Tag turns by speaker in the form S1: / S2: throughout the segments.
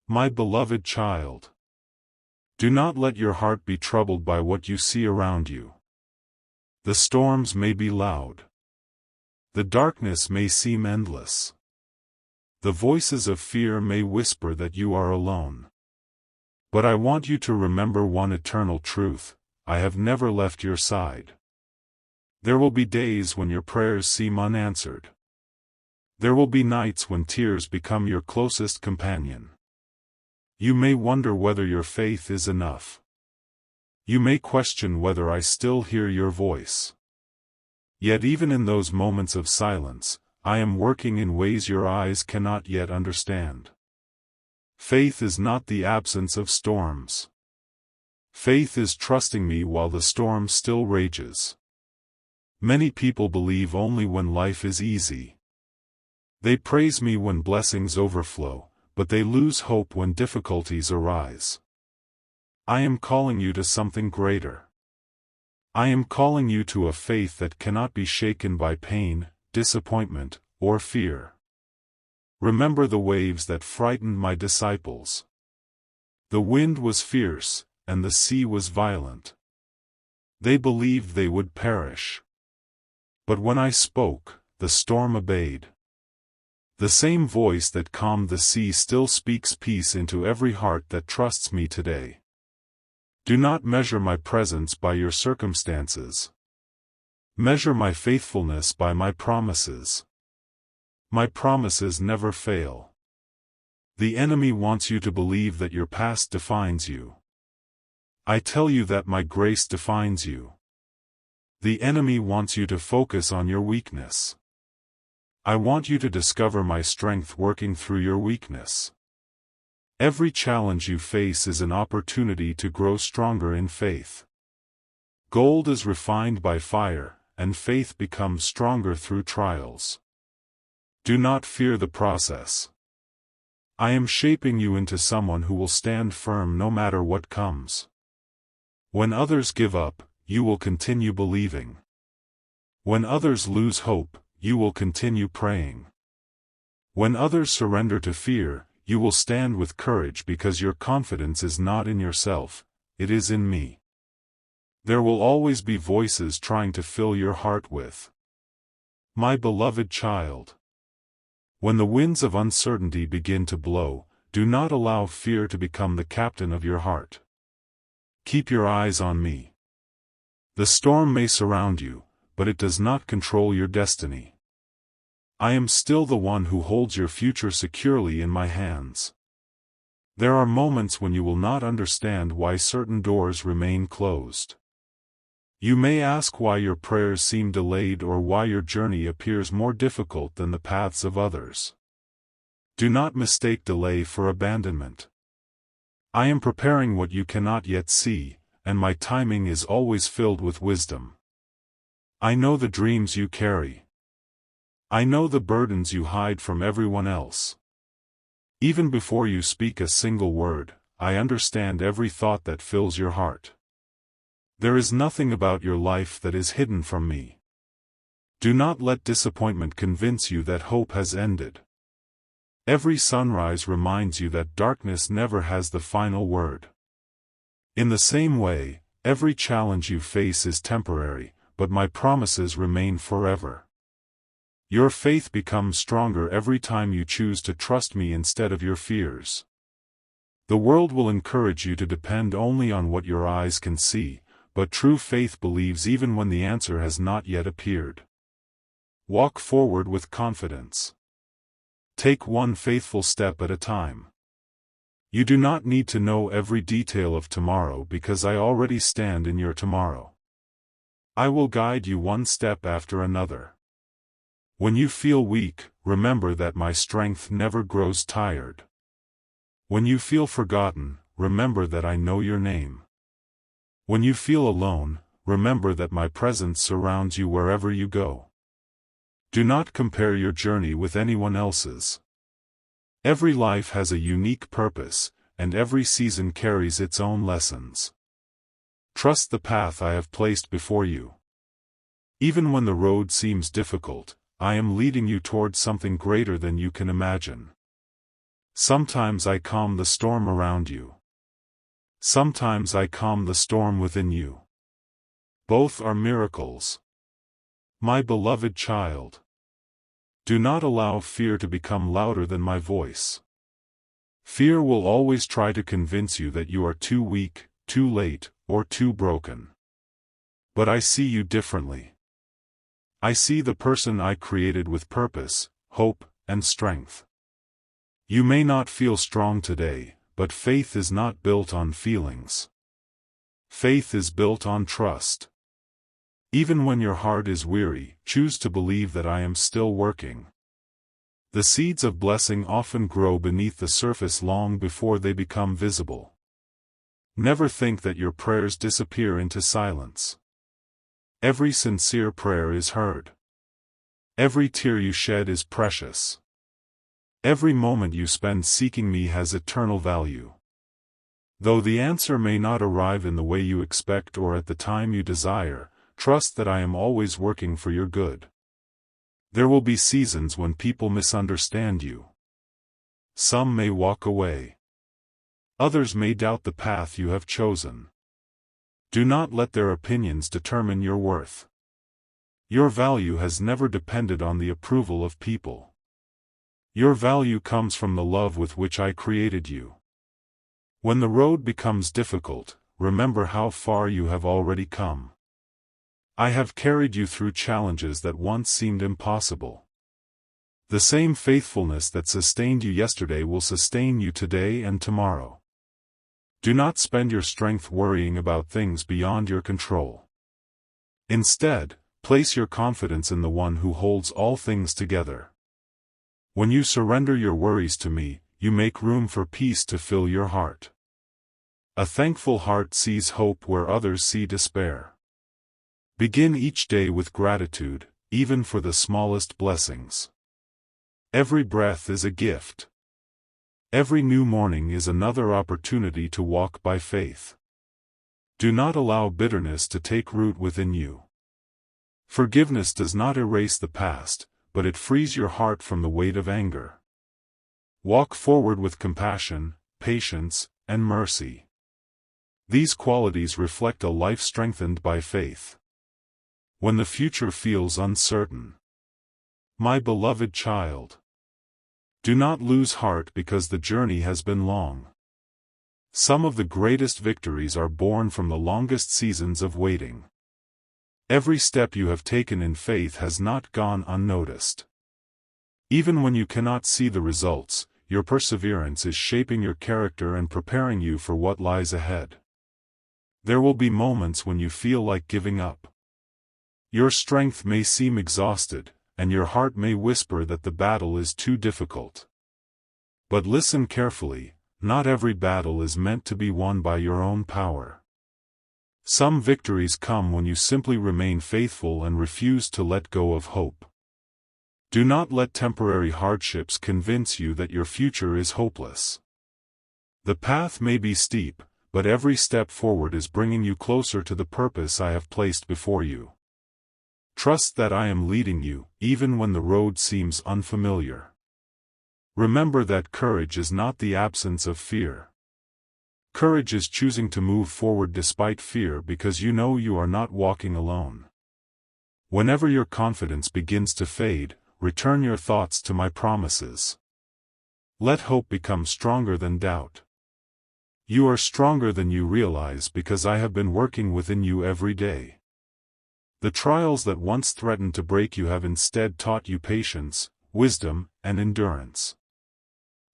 S1: My beloved child, do not let your heart be troubled by what you see around you. The storms may be loud. The darkness may seem endless. The voices of fear may whisper that you are alone. But I want you to remember one eternal truth: I have never left your side. There will be days when your prayers seem unanswered. There will be nights when tears become your closest companion. You may wonder whether your faith is enough. You may question whether I still hear your voice. Yet even in those moments of silence, I am working in ways your eyes cannot yet understand. Faith is not the absence of storms. Faith is trusting me while the storm still rages. Many people believe only when life is easy. They praise me when blessings overflow, but they lose hope when difficulties arise. I am calling you to something greater. I am calling you to a faith that cannot be shaken by pain, disappointment, or fear. Remember the waves that frightened my disciples. The wind was fierce, and the sea was violent. They believed they would perish. But when I spoke, the storm obeyed. The same voice that calmed the sea still speaks peace into every heart that trusts me today. Do not measure my presence by your circumstances. Measure my faithfulness by my promises. My promises never fail. The enemy wants you to believe that your past defines you. I tell you that my grace defines you. The enemy wants you to focus on your weakness. I want you to discover my strength working through your weakness. Every challenge you face is an opportunity to grow stronger in faith. Gold is refined by fire, and faith becomes stronger through trials. Do not fear the process. I am shaping you into someone who will stand firm no matter what comes. When others give up, you will continue believing. When others lose hope, you will continue praying. When others surrender to fear, you will stand with courage because your confidence is not in yourself, it is in me. There will always be voices trying to fill your heart with. My beloved child. When the winds of uncertainty begin to blow, do not allow fear to become the captain of your heart. Keep your eyes on me. The storm may surround you, but it does not control your destiny. I am still the one who holds your future securely in my hands. There are moments when you will not understand why certain doors remain closed. You may ask why your prayers seem delayed or why your journey appears more difficult than the paths of others. Do not mistake delay for abandonment. I am preparing what you cannot yet see, and my timing is always filled with wisdom. I know the dreams you carry. I know the burdens you hide from everyone else. Even before you speak a single word, I understand every thought that fills your heart. There is nothing about your life that is hidden from me. Do not let disappointment convince you that hope has ended. Every sunrise reminds you that darkness never has the final word. In the same way, every challenge you face is temporary, but my promises remain forever. Your faith becomes stronger every time you choose to trust me instead of your fears. The world will encourage you to depend only on what your eyes can see, but true faith believes even when the answer has not yet appeared. Walk forward with confidence. Take one faithful step at a time. You do not need to know every detail of tomorrow because I already stand in your tomorrow. I will guide you one step after another. When you feel weak, remember that my strength never grows tired. When you feel forgotten, remember that I know your name. When you feel alone, remember that my presence surrounds you wherever you go. Do not compare your journey with anyone else's. Every life has a unique purpose, and every season carries its own lessons. Trust the path I have placed before you. Even when the road seems difficult, I am leading you towards something greater than you can imagine. Sometimes I calm the storm around you. Sometimes I calm the storm within you. Both are miracles. My beloved child. Do not allow fear to become louder than my voice. Fear will always try to convince you that you are too weak, too late, or too broken. But I see you differently. I see the person I created with purpose, hope, and strength. You may not feel strong today, but faith is not built on feelings. Faith is built on trust. Even when your heart is weary, choose to believe that I am still working. The seeds of blessing often grow beneath the surface long before they become visible. Never think that your prayers disappear into silence. Every sincere prayer is heard. Every tear you shed is precious. Every moment you spend seeking me has eternal value. Though the answer may not arrive in the way you expect or at the time you desire, trust that I am always working for your good. There will be seasons when people misunderstand you. Some may walk away. Others may doubt the path you have chosen. Do not let their opinions determine your worth. Your value has never depended on the approval of people. Your value comes from the love with which I created you. When the road becomes difficult, remember how far you have already come. I have carried you through challenges that once seemed impossible. The same faithfulness that sustained you yesterday will sustain you today and tomorrow. Do not spend your strength worrying about things beyond your control. Instead, place your confidence in the one who holds all things together. When you surrender your worries to me, you make room for peace to fill your heart. A thankful heart sees hope where others see despair. Begin each day with gratitude, even for the smallest blessings. Every breath is a gift. Every new morning is another opportunity to walk by faith. Do not allow bitterness to take root within you. Forgiveness does not erase the past, but it frees your heart from the weight of anger. Walk forward with compassion, patience, and mercy. These qualities reflect a life strengthened by faith. When the future feels uncertain. My beloved child. Do not lose heart because the journey has been long. Some of the greatest victories are born from the longest seasons of waiting. Every step you have taken in faith has not gone unnoticed. Even when you cannot see the results, your perseverance is shaping your character and preparing you for what lies ahead. There will be moments when you feel like giving up. Your strength may seem exhausted, and your heart may whisper that the battle is too difficult. But listen carefully, not every battle is meant to be won by your own power. Some victories come when you simply remain faithful and refuse to let go of hope. Do not let temporary hardships convince you that your future is hopeless. The path may be steep, but every step forward is bringing you closer to the purpose I have placed before you. Trust that I am leading you, even when the road seems unfamiliar. Remember that courage is not the absence of fear. Courage is choosing to move forward despite fear because you know you are not walking alone. Whenever your confidence begins to fade, return your thoughts to my promises. Let hope become stronger than doubt. You are stronger than you realize because I have been working within you every day. The trials that once threatened to break you have instead taught you patience, wisdom, and endurance.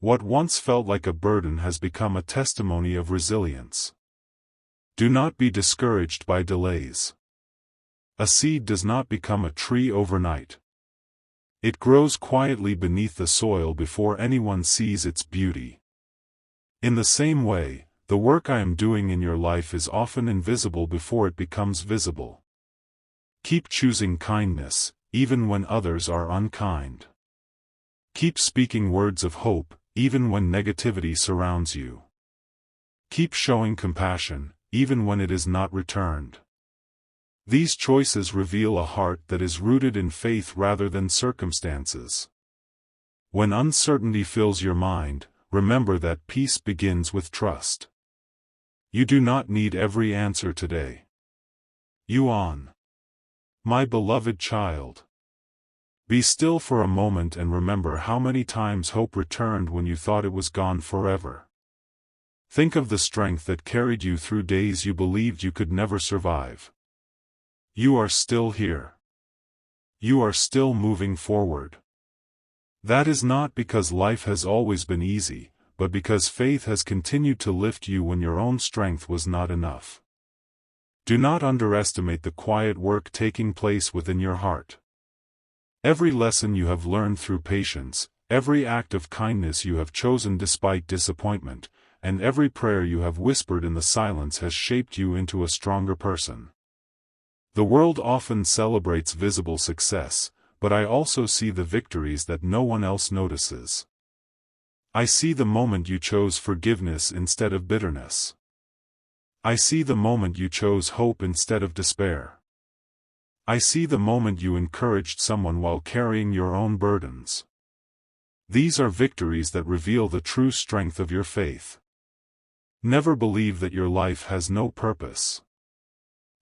S1: What once felt like a burden has become a testimony of resilience. Do not be discouraged by delays. A seed does not become a tree overnight. It grows quietly beneath the soil before anyone sees its beauty. In the same way, the work I am doing in your life is often invisible before it becomes visible. Keep choosing kindness, even when others are unkind. Keep speaking words of hope, even when negativity surrounds you. Keep showing compassion, even when it is not returned. These choices reveal a heart that is rooted in faith rather than circumstances. When uncertainty fills your mind, remember that peace begins with trust. You do not need every answer today. You on. My beloved child. Be still for a moment and remember how many times hope returned when you thought it was gone forever. Think of the strength that carried you through days you believed you could never survive. You are still here. You are still moving forward. That is not because life has always been easy, but because faith has continued to lift you when your own strength was not enough. Do not underestimate the quiet work taking place within your heart. Every lesson you have learned through patience, every act of kindness you have chosen despite disappointment, and every prayer you have whispered in the silence has shaped you into a stronger person. The world often celebrates visible success, but I also see the victories that no one else notices. I see the moment you chose forgiveness instead of bitterness. I see the moment you chose hope instead of despair. I see the moment you encouraged someone while carrying your own burdens. These are victories that reveal the true strength of your faith. Never believe that your life has no purpose.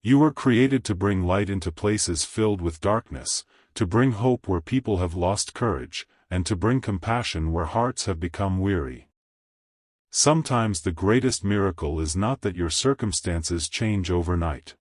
S1: You were created to bring light into places filled with darkness, to bring hope where people have lost courage, and to bring compassion where hearts have become weary. Sometimes the greatest miracle is not that your circumstances change overnight.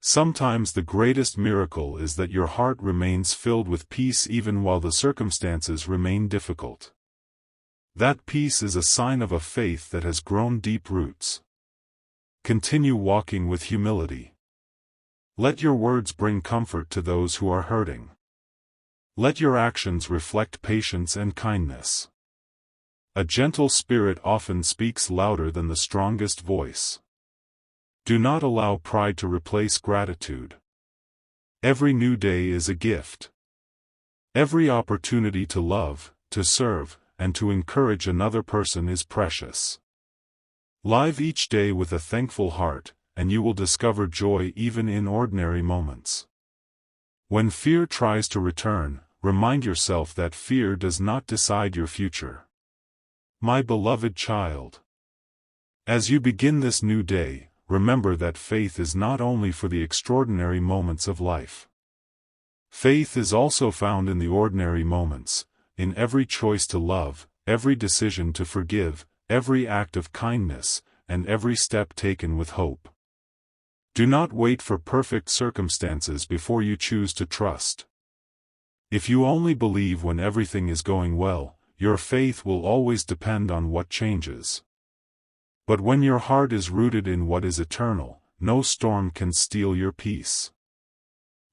S1: Sometimes the greatest miracle is that your heart remains filled with peace even while the circumstances remain difficult. That peace is a sign of a faith that has grown deep roots. Continue walking with humility. Let your words bring comfort to those who are hurting. Let your actions reflect patience and kindness. A gentle spirit often speaks louder than the strongest voice. Do not allow pride to replace gratitude. Every new day is a gift. Every opportunity to love, to serve, and to encourage another person is precious. Live each day with a thankful heart, and you will discover joy even in ordinary moments. When fear tries to return, remind yourself that fear does not decide your future. My beloved child. As you begin this new day, remember that faith is not only for the extraordinary moments of life. Faith is also found in the ordinary moments, in every choice to love, every decision to forgive, every act of kindness, and every step taken with hope. Do not wait for perfect circumstances before you choose to trust. If you only believe when everything is going well, your faith will always depend on what changes. But when your heart is rooted in what is eternal, no storm can steal your peace.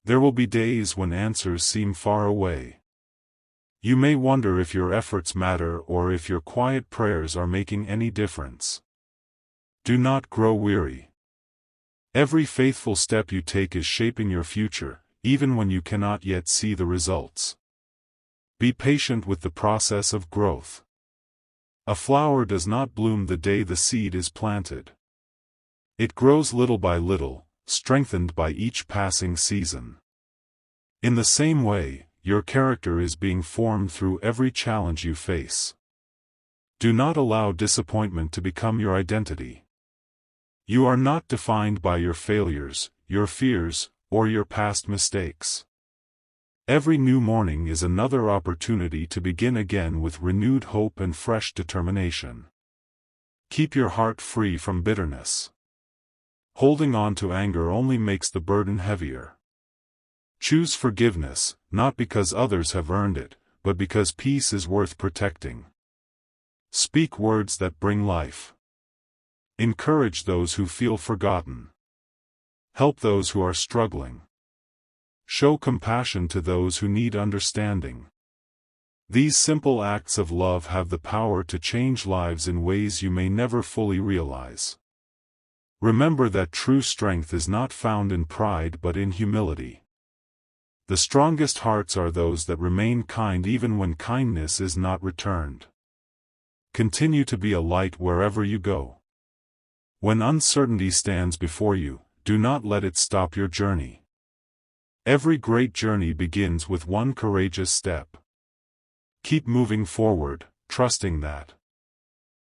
S1: There will be days when answers seem far away. You may wonder if your efforts matter or if your quiet prayers are making any difference. Do not grow weary. Every faithful step you take is shaping your future, even when you cannot yet see the results. Be patient with the process of growth. A flower does not bloom the day the seed is planted. It grows little by little, strengthened by each passing season. In the same way, your character is being formed through every challenge you face. Do not allow disappointment to become your identity. You are not defined by your failures, your fears, or your past mistakes. Every new morning is another opportunity to begin again with renewed hope and fresh determination. Keep your heart free from bitterness. Holding on to anger only makes the burden heavier. Choose forgiveness, not because others have earned it, but because peace is worth protecting. Speak words that bring life. Encourage those who feel forgotten. Help those who are struggling. Show compassion to those who need understanding. These simple acts of love have the power to change lives in ways you may never fully realize. Remember that true strength is not found in pride but in humility. The strongest hearts are those that remain kind even when kindness is not returned. Continue to be a light wherever you go. When uncertainty stands before you, do not let it stop your journey. Every great journey begins with one courageous step. Keep moving forward, trusting that